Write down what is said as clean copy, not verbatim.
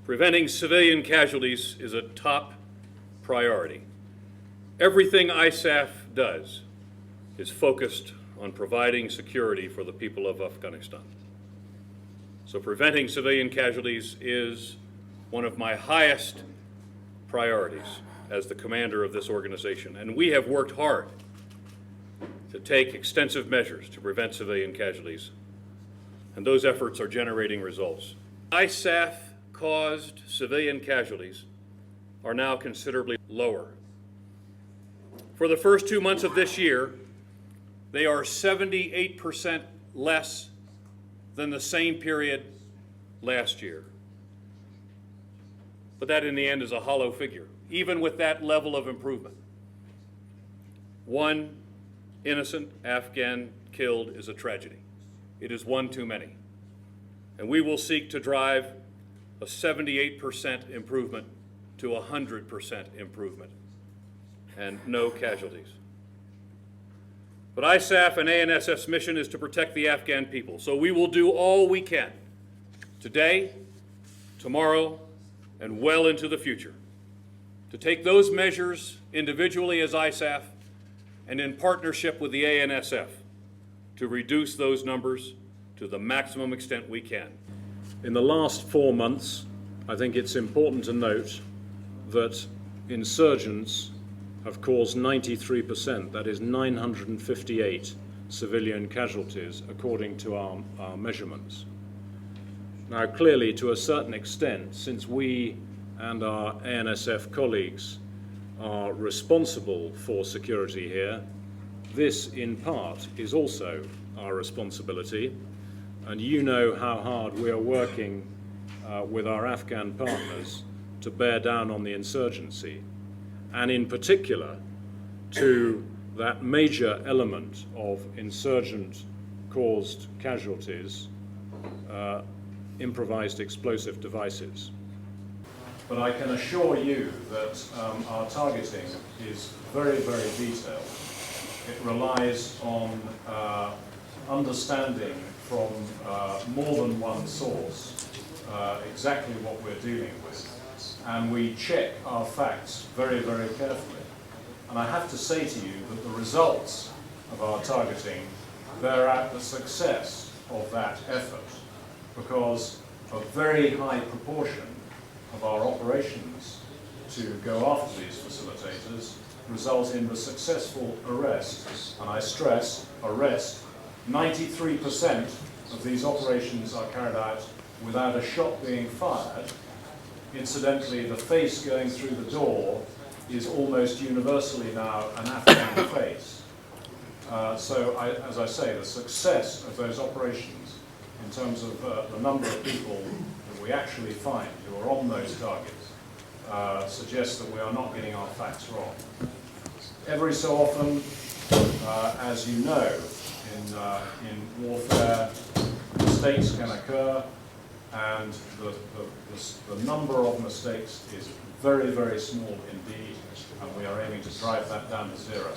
Preventing civilian casualties is a top priority. Everything ISAF does is focused on providing security for the people of Afghanistan. So preventing civilian casualties is one of my highest priorities as the commander of this organization. And we have worked hard to take extensive measures to prevent civilian casualties. And those efforts are generating results. ISAF-caused civilian casualties are now considerably lower. For the first 2 months of this year, they are 78% less than the same period last year. But that in the end is a hollow figure, even with that level of improvement. One innocent Afghan killed is a tragedy. It is one too many. And we will seek to drive a 78% improvement to 100% improvement and no casualties. But ISAF and ANSF's mission is to protect the Afghan people. So we will do all we can today, tomorrow, and well into the future to take those measures individually as ISAF and in partnership with the ANSF to reduce those numbers to the maximum extent we can. In the last 4 months, I think it's important to note that insurgents have caused 93%, that is 958 civilian casualties, according to our measurements. Now, clearly, to a certain extent, since we and our ANSF colleagues are responsible for security here, this, in part, is also our responsibility. And you know how hard we are working with our Afghan partners to bear down on the insurgency, and in particular to that major element of insurgent-caused casualties, improvised explosive devices. But I can assure you that our targeting is very, very detailed. It relies on understanding from more than one source exactly what we're dealing with. And we check our facts very, very carefully. And I have to say to you that the results of our targeting bear out the success of that effort, because a very high proportion of our operations to go after these facilitators result in the successful arrest, and I stress, arrest. 93% of these operations are carried out without a shot being fired. Incidentally, the face going through the door is almost universally now an Afghan face. So, as I say, the success of those operations in terms of the number of people that we actually find who are on those targets suggests that we are not getting our facts wrong. Every so often, as you know, in warfare, mistakes can occur, and the number of mistakes is very, very small indeed, and we are aiming to drive that down to zero.